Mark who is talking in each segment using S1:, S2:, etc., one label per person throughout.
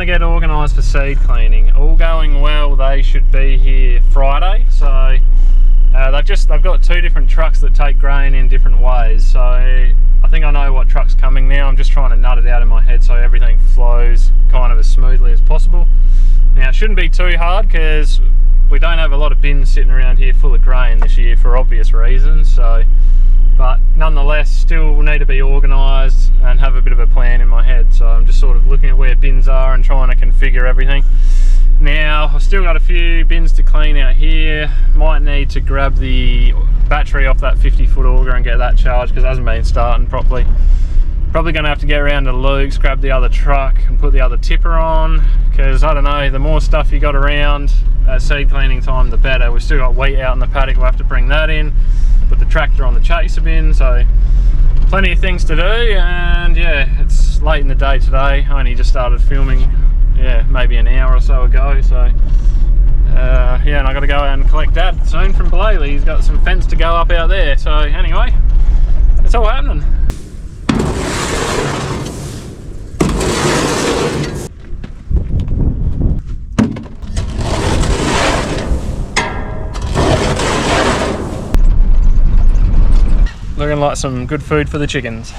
S1: get organised for seed cleaning. All going well, they should be here Friday. So they've got 2 different trucks that take grain in different ways. So I think I know what truck's coming now. I'm just trying to nut it out in my head so everything flows kind of as smoothly as possible. Now it shouldn't be too hard because we don't have a lot of bins sitting around here full of grain this year for obvious reasons. So, but nonetheless, still need to be organised and have a bit of a plan in my head. So I'm just sort of looking at where bins are and trying to configure everything. Now I've still got a few bins to clean out here. Might need to grab the battery off that 50-foot auger and get that charged because it hasn't been starting properly. Probably going to have to get around to Luke's, grab the other truck and put the other tipper on, because I don't know, the more stuff you got around at seed cleaning time the better. We've still got wheat out in the paddock, we'll have to bring that in, put the tractor on the chaser bin, so plenty of things to do. And yeah, it's late in the day today. I only just started filming, yeah, maybe an hour or so ago. So yeah, and I got to go out and collect Dad soon from Barley. He's got some fence to go up out there. So anyway, it's all happening. Looking like some good food for the chickens.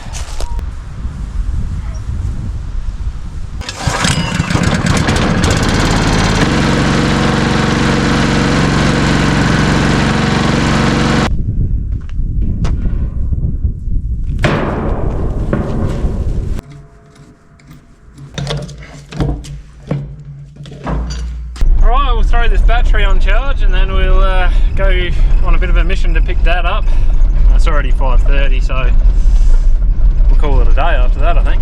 S1: Alright, we'll throw this battery on charge and then we'll go on a bit of a mission to pick Dad up. It's already 5:30, so we'll call it a day after that, I think.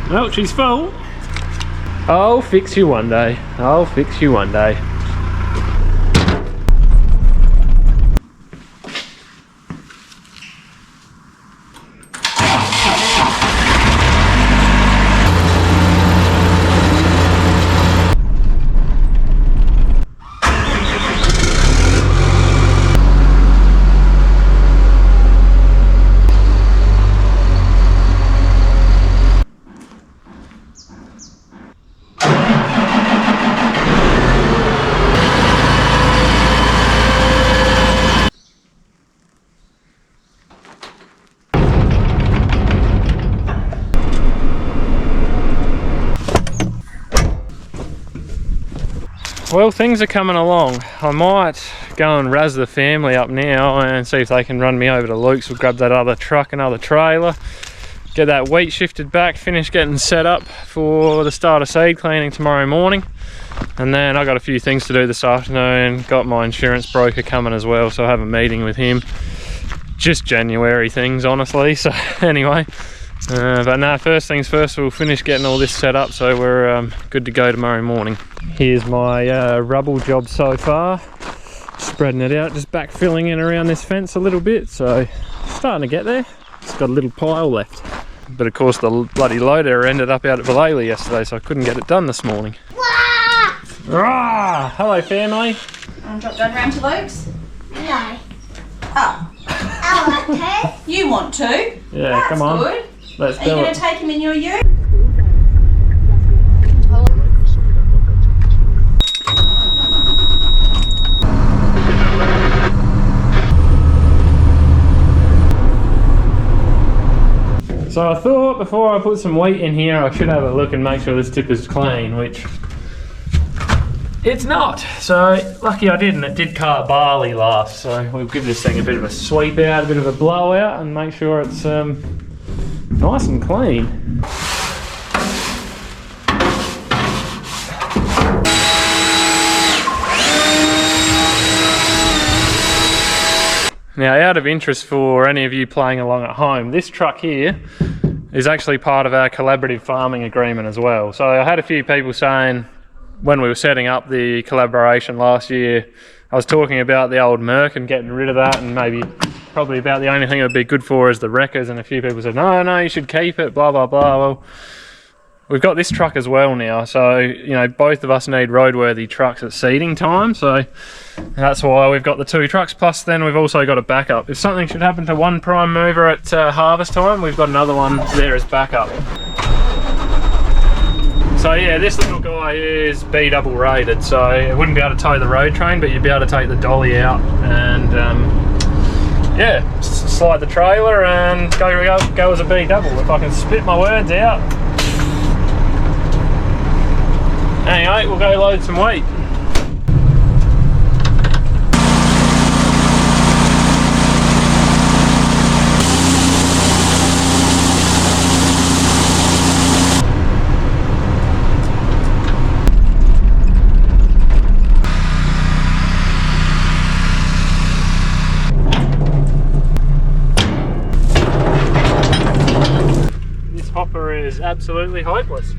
S1: Well, she's full. I'll fix you one day. I'll fix you one day. Well, things are coming along. I might go and razz the family up now and see if they can run me over to Luke's. We'll grab that other truck, another trailer, get that wheat shifted back, finish getting set up for the start of seed cleaning tomorrow morning. And then I got a few things to do this afternoon. Got my insurance broker coming as well, so I have a meeting with him. Just January things, honestly. So anyway, but no, first things first, we'll finish getting all this set up so we're good to go tomorrow morning. Here's my rubble job so far. Spreading it out, just backfilling in around this fence a little bit, so starting to get there. It's got a little pile left. But of course the bloody loader ended up out at Barley yesterday, so I couldn't get it done this morning. Rah! Hello family.
S2: Want to drop Dad round to Luke's?
S3: No.
S2: Oh.
S3: I want to.
S2: You want to?
S1: Yeah,
S2: That's
S1: come on.
S2: Good.
S1: Let's
S2: Are
S1: do
S2: you
S1: it.
S2: going to take him in your ute?
S1: So I thought before I put some wheat in here I should have a look and make sure this tip is clean, which it's not. So lucky I did, and it did cart barley last, so we'll give this thing a bit of a sweep out, a bit of a blowout, and make sure it's nice and clean. Now, out of interest for any of you playing along at home, this truck here is actually part of our collaborative farming agreement as well. So I had a few people saying, when we were setting up the collaboration last year, I was talking about the old Merc and getting rid of that, and probably about the only thing it would be good for is the wreckers, and a few people said, no, you should keep it, blah, blah, blah. Well, we've got this truck as well now, so, you know, both of us need roadworthy trucks at seeding time, so that's why we've got the 2 trucks, plus then we've also got a backup. If something should happen to one prime mover at harvest time, we've got another one there as backup. So yeah, this little guy is B double rated, so it wouldn't be able to tow the road train, but you'd be able to take the dolly out and yeah, slide the trailer and go as a B double, if I can spit my words out. Anyway, we'll go load some wheat. This hopper is absolutely hopeless.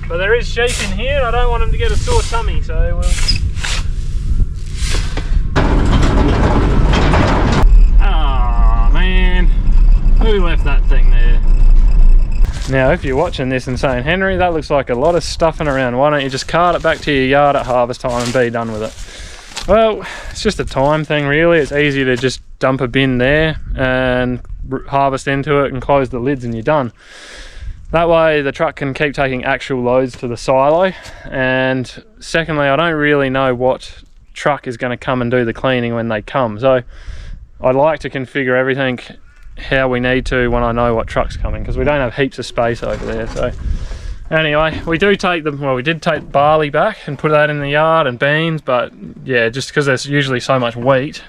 S1: But there is sheep in here, I don't want them to get a sore tummy, so we'll... Oh man, who left that thing there? Now if you're watching this and saying, Henry, that looks like a lot of stuffing around, why don't you just cart it back to your yard at harvest time and be done with it? Well, it's just a time thing really. It's easy to just dump a bin there and harvest into it and close the lids and you're done. That way the truck can keep taking actual loads to the silo, and secondly, I don't really know what truck is going to come and do the cleaning when they come, so I'd like to configure everything how we need to when I know what truck's coming, because we don't have heaps of space over there. So anyway, we did take barley back and put that in the yard and beans, but yeah, just because there's usually so much wheat,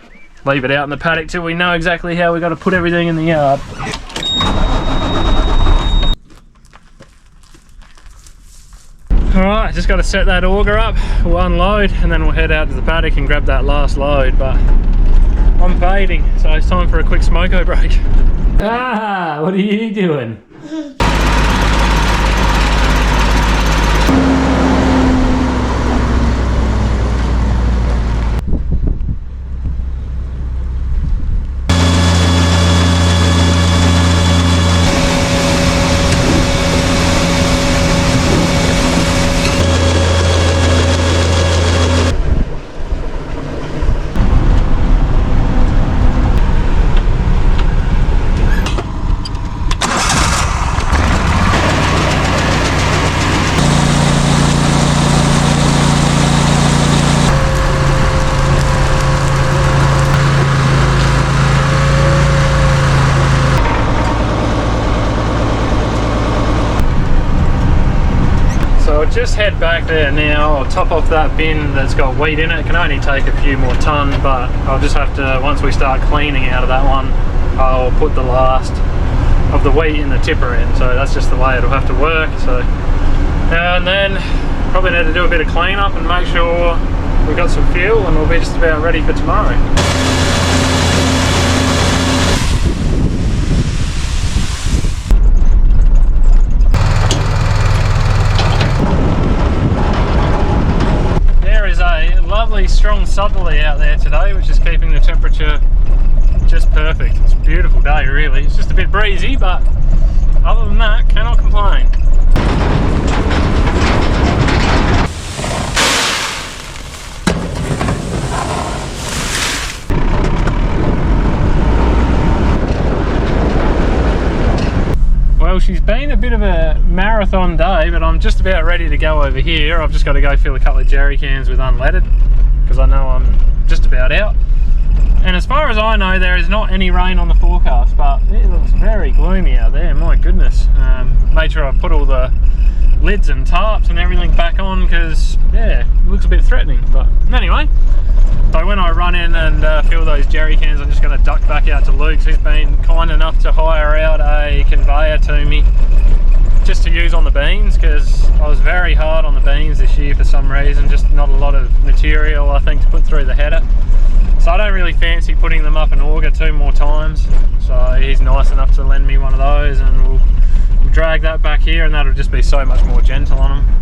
S1: leave it out in the paddock till we know exactly how we got to put everything in the yard. Alright, just got to set that auger up, we'll unload and then we'll head out to the paddock and grab that last load, but I'm fading, so it's time for a quick smoko break. Ah, what are you doing? Just head back there now. I'll top off that bin that's got wheat in it. It can only take a few more ton, but I'll just have to, once we start cleaning out of that one, I'll put the last of the wheat in the tipper in, so that's just the way it'll have to work. So, and then probably need to do a bit of clean up and make sure we've got some fuel and we'll be just about ready for tomorrow. Lovely strong southerly out there today, which is keeping the temperature just perfect. It's a beautiful day really. It's just a bit breezy, but other than that, cannot complain. Well, she's been a bit of a marathon day, but I'm just about ready to go over here. I've just got to go fill a couple of jerry cans with unleaded, because I know I'm just about out. And as far as I know, there is not any rain on the forecast, but it looks very gloomy out there, my goodness. Made sure I put all the lids and tarps and everything back on, because yeah, it looks a bit threatening. But anyway, so when I run in and fill those jerry cans, I'm just going to duck back out to Luke's. He's been kind enough to hire out a conveyor to me just to use on the beans, because I was very hard on the beans this year for some reason, just not a lot of material I think to put through the header. So I don't really fancy putting them up an auger 2 more times, so he's nice enough to lend me one of those, and we'll drag that back here and that'll just be so much more gentle on them.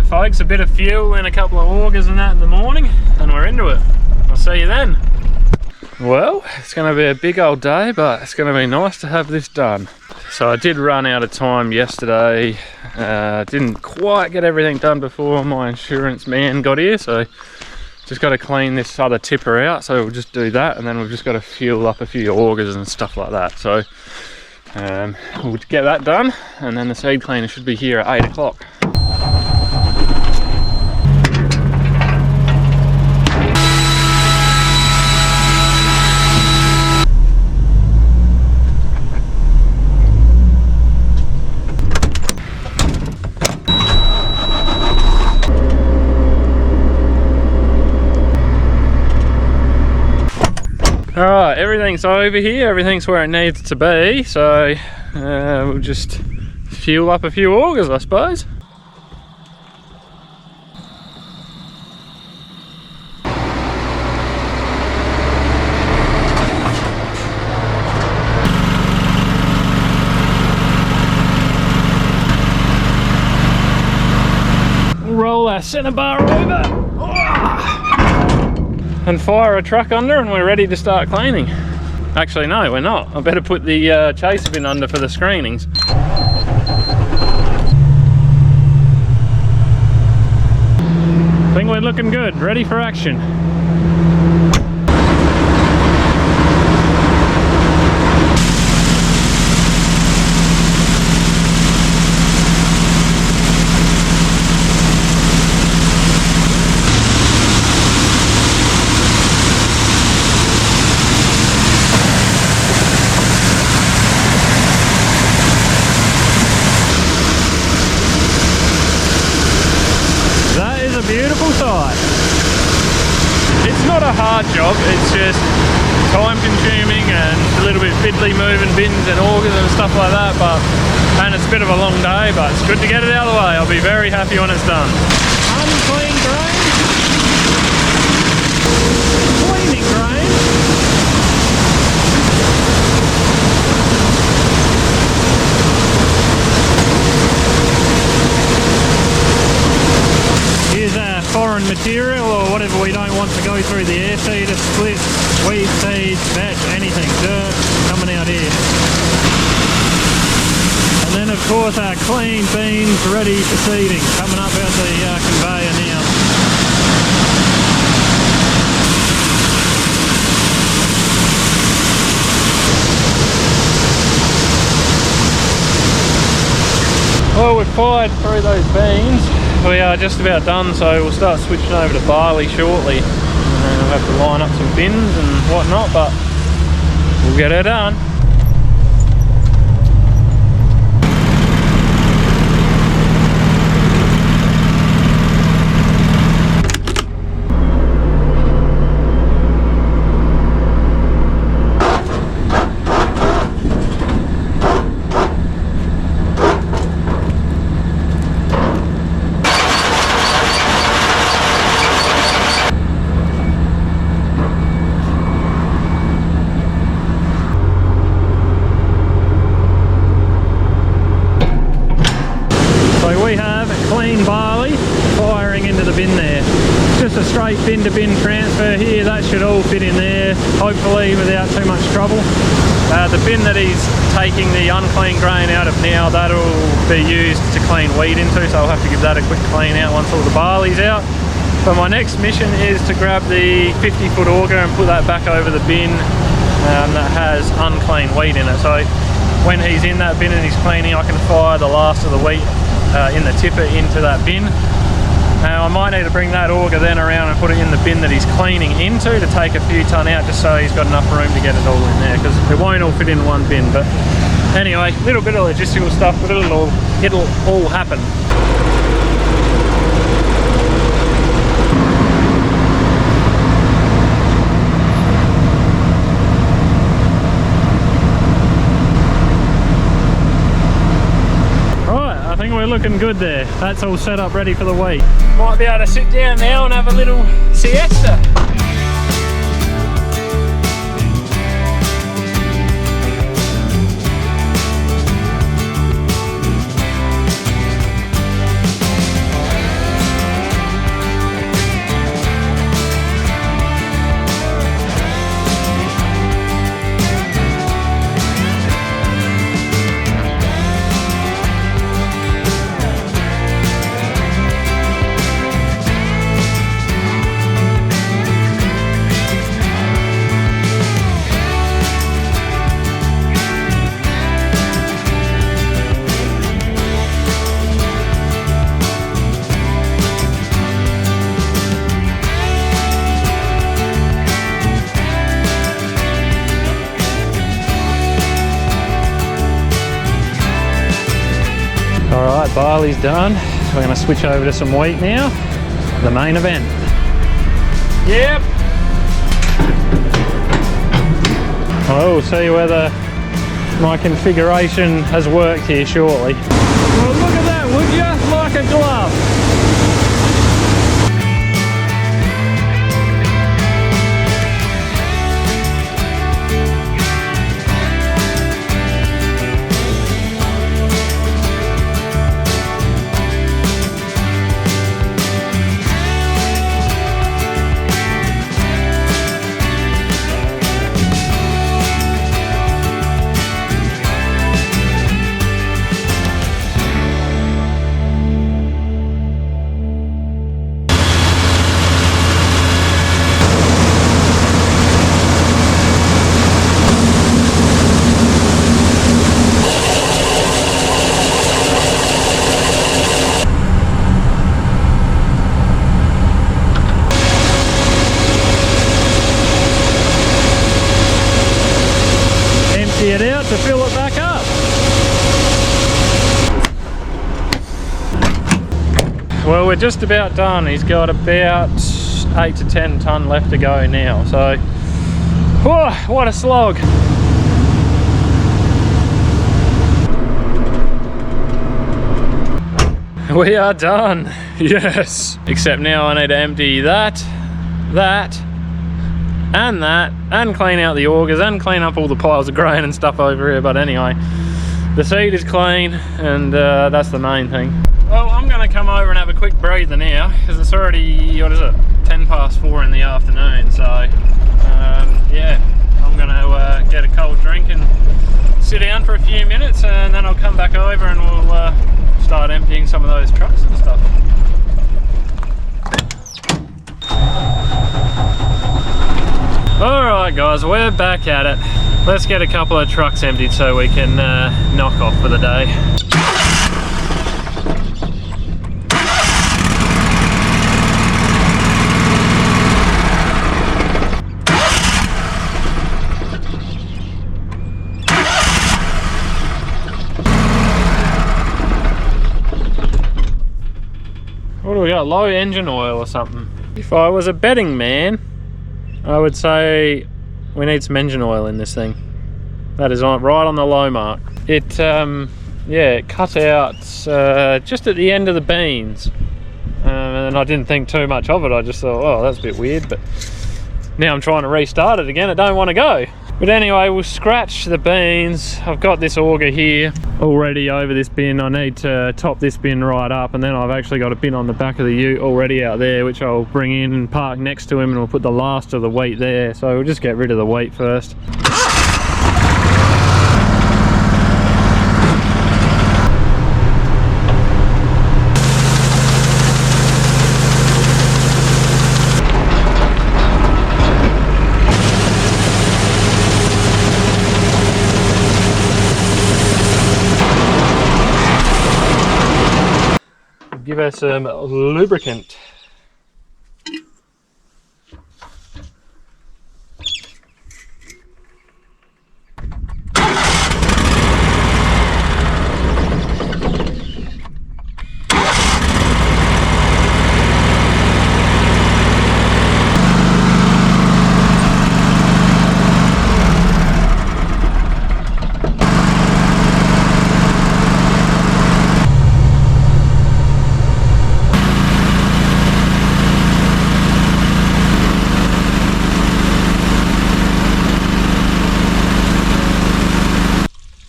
S1: folks, a bit of fuel and a couple of augers and that in the morning, and we're into it. I'll see you then. Well, it's going to be a big old day, but it's going to be nice to have this done. So I did run out of time yesterday. Didn't quite get everything done before my insurance man got here, so just got to clean this other tipper out. So we'll just do that, and then we've just got to fuel up a few augers and stuff like that. So we'll get that done, and then the seed cleaner should be here at 8 o'clock. Alright, everything's over here, everything's where it needs to be, so we'll just fuel up a few augers, I suppose. We'll roll our centre bar over. And fire a truck under, and we're ready to start cleaning. Actually, no, we're not. I better put the chaser bin under for the screenings. I think we're looking good, ready for action. Beautiful sight. It's not a hard job, it's just time consuming and a little bit fiddly moving bins and augers and stuff like that, and it's a bit of a long day, but it's good to get it out of the way. I'll be very happy when it's done. Unclean grain, cleaning grain. Here's our foreign material, or whatever we don't want to go through the air seeder, split, weed seeds, vetch, anything, dirt coming out here. And then of course our clean beans ready for seeding, coming up out the conveyor now. Well, we've fired through those beans. We are just about done, so we'll start switching over to barley shortly. And we'll have to line up some bins and whatnot, but we'll get her done. Barley firing into the bin there. Just a straight bin to bin transfer here, that should all fit in there, hopefully without too much trouble. The bin that he's taking the unclean grain out of now, that'll be used to clean wheat into, so I'll have to give that a quick clean out once all the barley's out. But my next mission is to grab the 50-foot auger and put that back over the bin that has unclean wheat in it. So when he's in that bin and he's cleaning, I can fire the last of the wheat in the tipper into that bin. I might need to bring that auger then around and put it in the bin that he's cleaning into to take a few tonne out, just so he's got enough room to get it all in there, because it won't all fit in one bin. But anyway, a little bit of logistical stuff, but it'll all happen. We're looking good there. That's all set up ready for the week. Might be able to sit down now and have a little siesta. Alright, barley's done. We're going to switch over to some wheat now. The main event. Yep. We'll see whether my configuration has worked here shortly. Well, look at that, would you? Like a glove. It out to fill it back up. Well, we're just about done. He's got about 8 to 10 tonne left to go now, so whoa, what a slog. We are done. Yes, except now I need to empty that and clean out the augers and clean up all the piles of grain and stuff over here. But anyway, the seed is clean, and that's the main thing. Well, I'm going to come over and have a quick breather now, because it's already, what is it, 10 past 4 in the afternoon. So yeah, I'm going to get a cold drink and sit down for a few minutes, and then I'll come back over and we'll start emptying some of those trucks and stuff. Alright guys, we're back at it. Let's get a couple of trucks emptied so we can knock off for the day. What do we got? Low engine oil or something. If I was a betting man, I would say we need some engine oil in this thing. That is right on the low mark. It, yeah, it cut out just at the end of the beans. And I didn't think too much of it. I just thought, oh, that's a bit weird. But now I'm trying to restart it again. I don't want to go. But anyway, we'll scratch the beans. I've got this auger here already over this bin. I need to top this bin right up, and then I've actually got a bin on the back of the ute already out there, which I'll bring in and park next to him, and we'll put the last of the wheat there. So we'll just get rid of the wheat first. Give her some lubricant.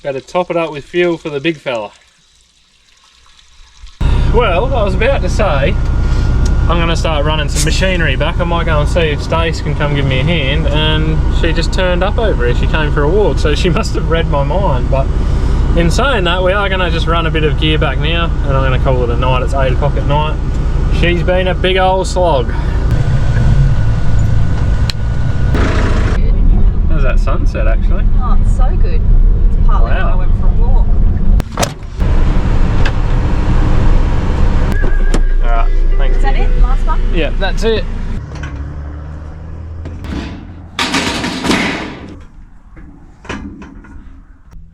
S1: Better top it up with fuel for the big fella. Well, I was about to say, I'm going to start running some machinery back. I might go and see if Stace can come give me a hand, and she just turned up over here. She came for a walk, so she must have read my mind. But in saying that, we are going to just run a bit of gear back now, and I'm going to call it a night. It's 8 o'clock at night. She's been a big old slog. How's that sunset actually?
S2: Oh, it's so good. It's partly when I went for a walk.
S1: Alright, thanks.
S2: Is that it? Last one?
S1: Yeah, that's it.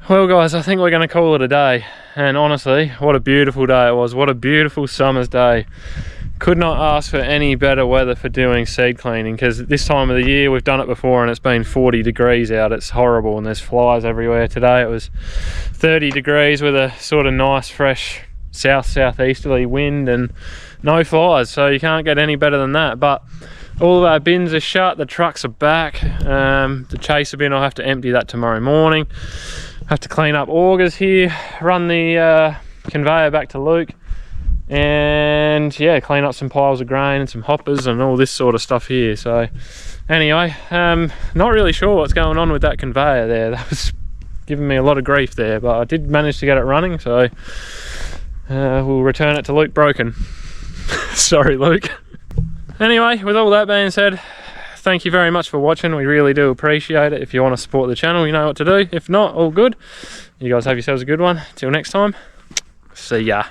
S1: Well guys, I think we're going to call it a day. And honestly, what a beautiful day it was. What a beautiful summer's day. Could not ask for any better weather for doing seed cleaning, because this time of the year we've done it before and it's been 40 degrees out. It's horrible and there's flies everywhere. Today it was 30 degrees with a sort of nice fresh southeasterly wind and no flies, so you can't get any better than that. But all of our bins are shut, the trucks are back. The chaser bin, I'll have to empty that tomorrow morning. Have to clean up augers here, run the conveyor back to Luke, and yeah, clean up some piles of grain and some hoppers and all this sort of stuff here. So anyway, not really sure what's going on with that conveyor there. That was giving me a lot of grief there, but I did manage to get it running, so we'll return it to Luke broken. Sorry Luke. Anyway, with all that being said, thank you very much for watching. We really do appreciate it. If you want to support the channel, you know what to do. If not, all good. You guys have yourselves a good one. Till next time, see ya.